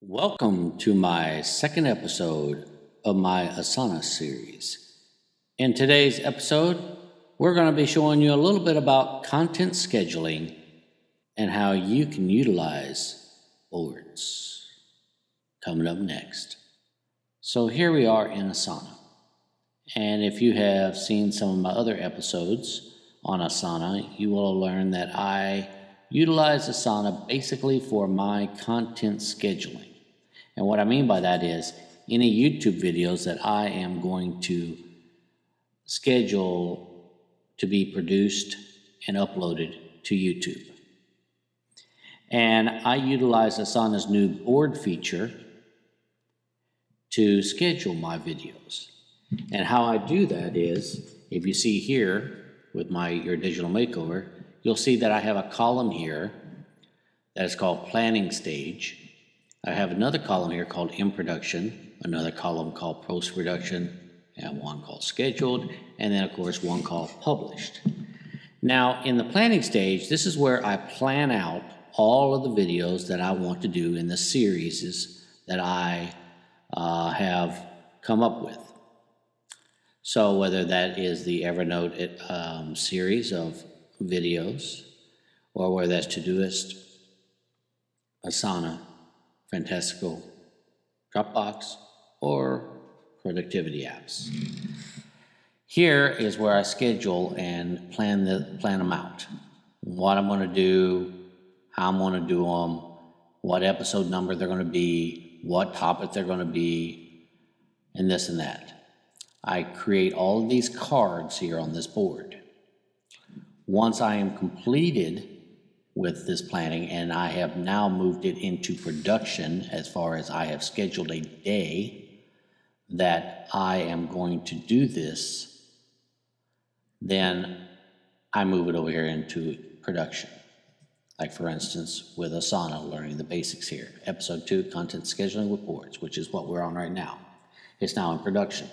Welcome to my second episode of my Asana series. In today's episode, we're going to be showing you a little bit about content scheduling and how you can utilize boards. Coming up next. So here we are in Asana. And if you have seen some of my other episodes on Asana, you will learn that I utilize Asana basically for my content scheduling. And what I mean by that is any YouTube videos that I am going to schedule to be produced and uploaded to YouTube. And I utilize Asana's new board feature to schedule my videos. And how I do that is, if you see here with your digital makeover, you'll see that I have a column here that is called planning stage. I have another column here called in production, another column called post production, and one called scheduled, and then of course one called published. Now in the planning stage, this is where I plan out all of the videos that I want to do in the series that I have come up with. So whether that is the Evernote series of videos, or whether that's Todoist, Asana, Fantastical, Dropbox, or productivity apps. Here is where I schedule and plan them out. What I'm going to do, how I'm going to do them, what episode number they're going to be, what topic they're going to be, and this and that. I create all of these cards here on this board. Once I am completed with this planning, and I have now moved it into production as far as I have scheduled a day that I am going to do this, then I move it over here into production. Like for instance, with Asana Learning the Basics here, episode 2, content scheduling with boards, which is what we're on right now. It's now in production.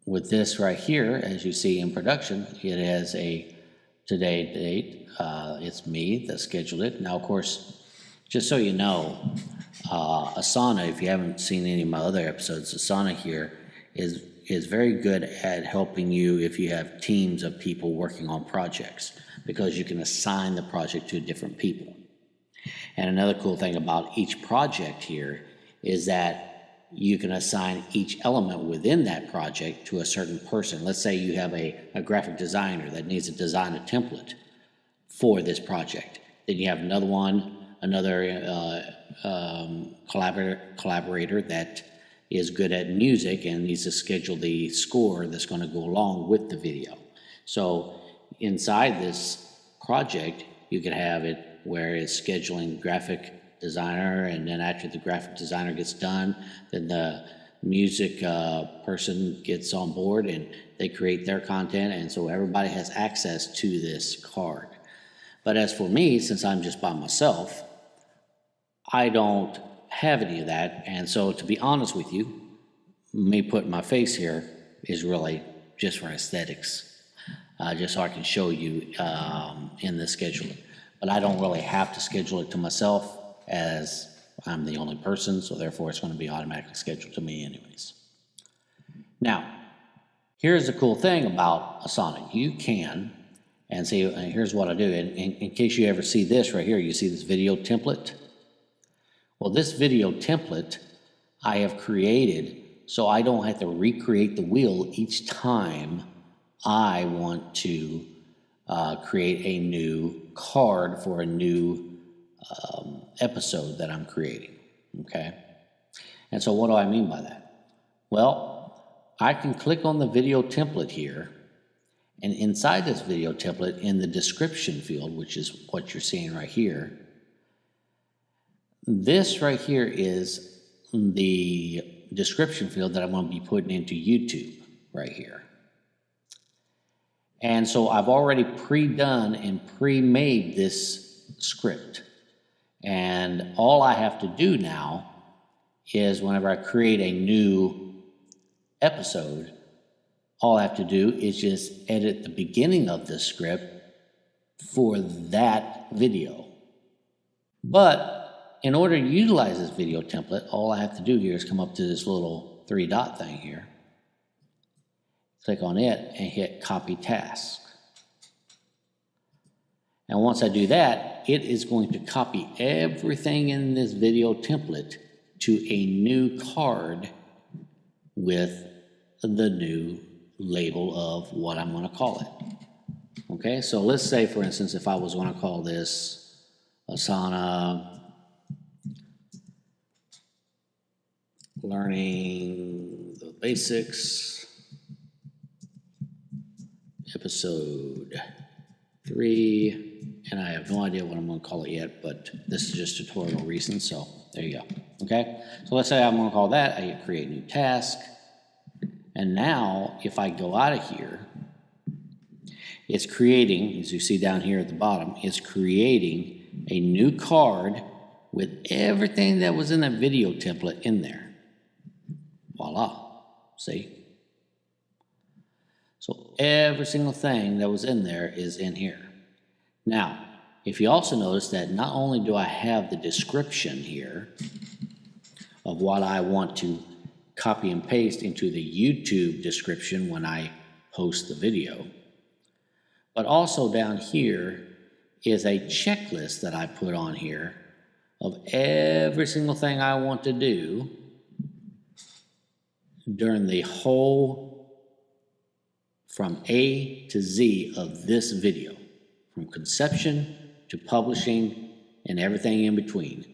With this right here, as you see in production, it has a today date. It's me that scheduled it. Now, of course, just so you know, Asana, if you haven't seen any of my other episodes, Asana here is very good at helping you if you have teams of people working on projects, because you can assign the project to different people. And another cool thing about each project here is that you can assign each element within that project to a certain person. Let's say you have a graphic designer that needs to design a template for this project. Then you have another collaborator that is good at music and needs to schedule the score that's going to go along with the video. So inside this project, you can have it where it's scheduling graphic designer, and then after the graphic designer gets done, then the music person gets on board and they create their content, and so everybody has access to this card. But as for me, since I'm just by myself, I don't have any of that, and so to be honest with you, me putting my face here is really just for aesthetics, just so I can show you in the scheduling. But I don't really have to schedule it to myself, as I'm the only person, so therefore it's going to be automatically scheduled to me anyways. Now, here's the cool thing about Asana. You can, and see, here's what I do. In case you ever see this right here, you see this video template? Well, this video template I have created so I don't have to recreate the wheel each time I want to create a new card for a new episode that I'm creating, okay? And so what do I mean by that? Well, I can click on the video template here, and inside this video template, in the description field, which is what you're seeing right here, this right here is the description field that I'm going to be putting into YouTube right here. And so I've already pre-done and pre-made this script. And all I have to do now is whenever I create a new episode, all I have to do is just edit the beginning of the script for that video. But in order to utilize this video template, all I have to do here is come up to this little 3-dot thing here, click on it, and hit Copy Task. And once I do that, it is going to copy everything in this video template to a new card with the new label of what I'm going to call it. Okay, so let's say, for instance, if I was going to call this Asana Learning the Basics, episode 3, and I have no idea what I'm going to call it yet, but this is just tutorial reasons, so there you go. Okay, so let's say I'm going to call that, I hit create new task, and now if I go out of here, it's creating, as you see down here at the bottom, it's creating a new card with everything that was in that video template in there. Voila, see? So every single thing that was in there is in here. Now, if you also notice that not only do I have the description here of what I want to copy and paste into the YouTube description when I post the video, but also down here is a checklist that I put on here of every single thing I want to do during the whole, from A to Z of this video, from conception to publishing and everything in between.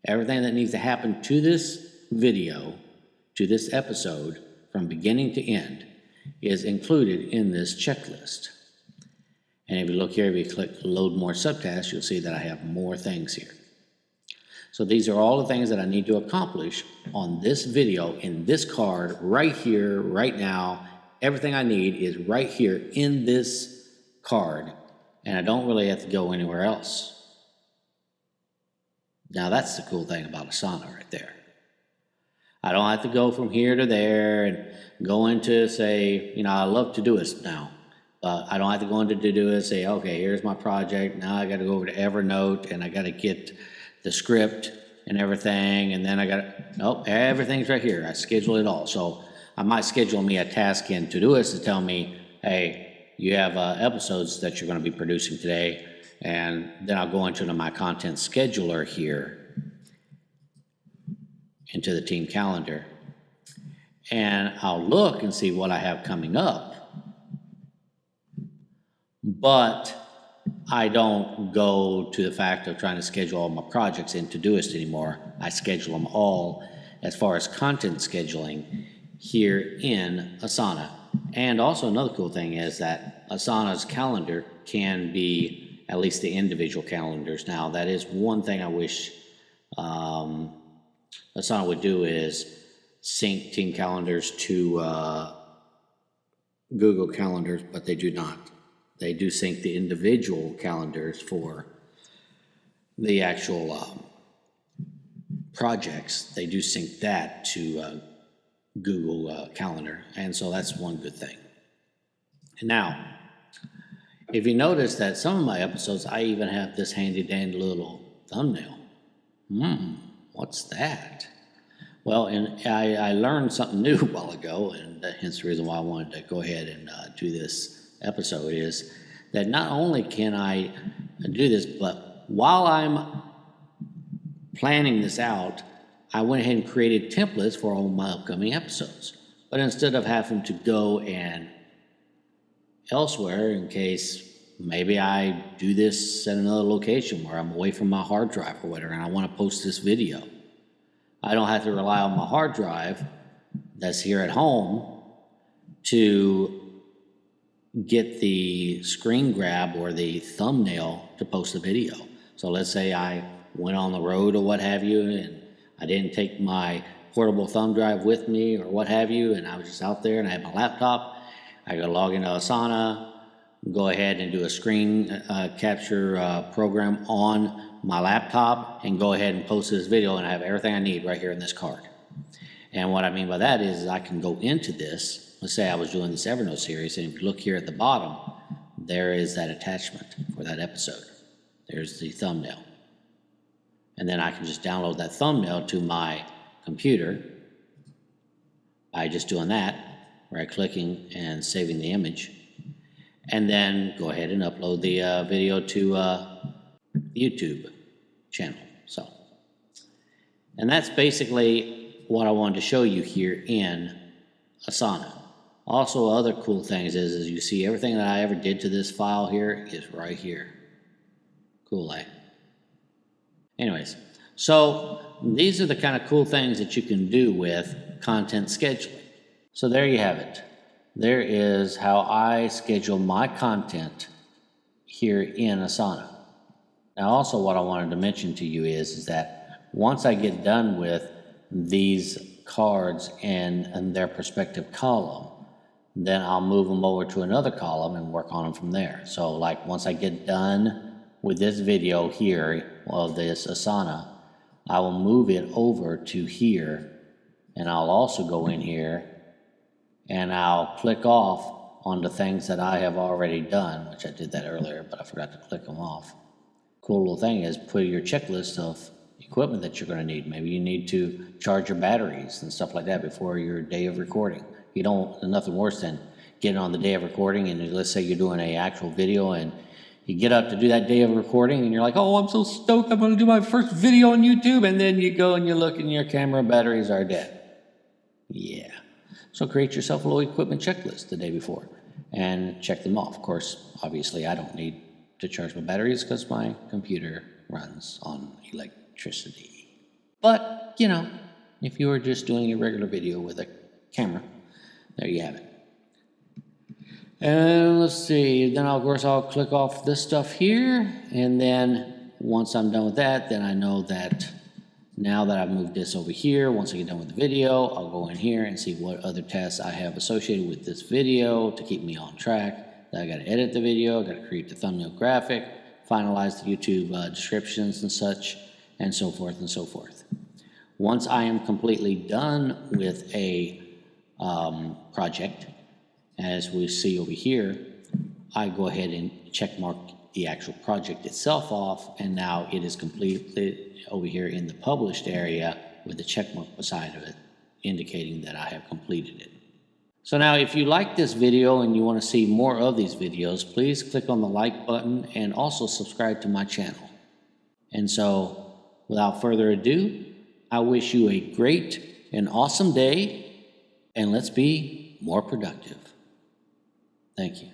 Everything that needs to happen to this video, to this episode, from beginning to end, is included in this checklist. And if you look here, if you click load more subtasks, you'll see that I have more things here. So these are all the things that I need to accomplish on this video in this card right here, right now. Everything I need is right here in this card, and I don't really have to go anywhere else. Now that's the cool thing about Asana right there. I don't have to go from here to there and go into, say, I love Todoist now. But I don't have to go into Todoist and say, okay, here's my project. Now I got to go over to Evernote and I got to get the script and everything. And then I got to, nope, everything's right here. I schedule it all. So I might schedule me a task in Todoist to tell me, hey, you have episodes that you're going to be producing today. And then I'll go into my content scheduler here, into the team calendar. And I'll look and see what I have coming up. But I don't go to the fact of trying to schedule all my projects in Todoist anymore. I schedule them all as far as content scheduling here in Asana. And also another cool thing is that Asana's calendar can be at least the individual calendars. Now that is one thing I wish Asana would do is sync team calendars to Google calendars, but they do not. They do sync the individual calendars for the actual projects. They do sync that to Google Calendar, and so that's one good thing. And now, if you notice that some of my episodes, I even have this handy-dandy little thumbnail. What's that? Well, and I learned something new a while ago, and hence the reason why I wanted to go ahead and do this episode, is that not only can I do this, but while I'm planning this out, I went ahead and created templates for all my upcoming episodes. But instead of having to go and elsewhere in case maybe I do this at another location where I'm away from my hard drive or whatever and I want to post this video, I don't have to rely on my hard drive that's here at home to get the screen grab or the thumbnail to post the video. So let's say I went on the road or what have you, and I didn't take my portable thumb drive with me or what have you, and I was just out there and I had my laptop. I could log into Asana, go ahead and do a screen capture program on my laptop and go ahead and post this video, and I have everything I need right here in this card. And what I mean by that is I can go into this. Let's say I was doing this Evernote series, and if you look here at the bottom, there is that attachment for that episode. There's the thumbnail. And then I can just download that thumbnail to my computer by just doing that, right-clicking and saving the image. And then go ahead and upload the video to YouTube channel. So, and that's basically what I wanted to show you here in Asana. Also, other cool things is you see everything that I ever did to this file here is right here. Cool, eh? Anyways, so these are the kind of cool things that you can do with content scheduling. So there you have it. There is how I schedule my content here in Asana. Now also what I wanted to mention to you is that once I get done with these cards and their respective column, then I'll move them over to another column and work on them from there. So like once I get done with this video here of this Asana, I will move it over to here, and I'll also go in here and I'll click off on the things that I have already done, which I did that earlier, but I forgot to click them off. Cool little thing is put your checklist of equipment that you're going to need. Maybe you need to charge your batteries and stuff like that before your day of recording. You don't, there's nothing worse than getting on the day of recording, and let's say you're doing an actual video and you get up to do that day of recording and you're like, oh, I'm so stoked, I'm going to do my first video on YouTube, and then you go and you look and your camera batteries are dead. Yeah. So create yourself a little equipment checklist the day before and check them off. Of course, obviously I don't need to charge my batteries because my computer runs on electricity. But, you know, if you were just doing a regular video with a camera, there you have it. And let's see, then of course I'll click off this stuff here, and then once I'm done with that, then I know that now that I've moved this over here, once I get done with the video, I'll go in here and see what other tasks I have associated with this video to keep me on track. Then I got to edit the video, got to create the thumbnail graphic, finalize the YouTube descriptions and such, and so forth and so forth. Once I am completely done with a project, as we see over here, I go ahead and check mark the actual project itself off, and now it is completely over here in the published area with the check mark beside of it, indicating that I have completed it. So now if you like this video and you want to see more of these videos, please click on the like button and also subscribe to my channel. And so without further ado, I wish you a great and awesome day, and let's be more productive. Thank you.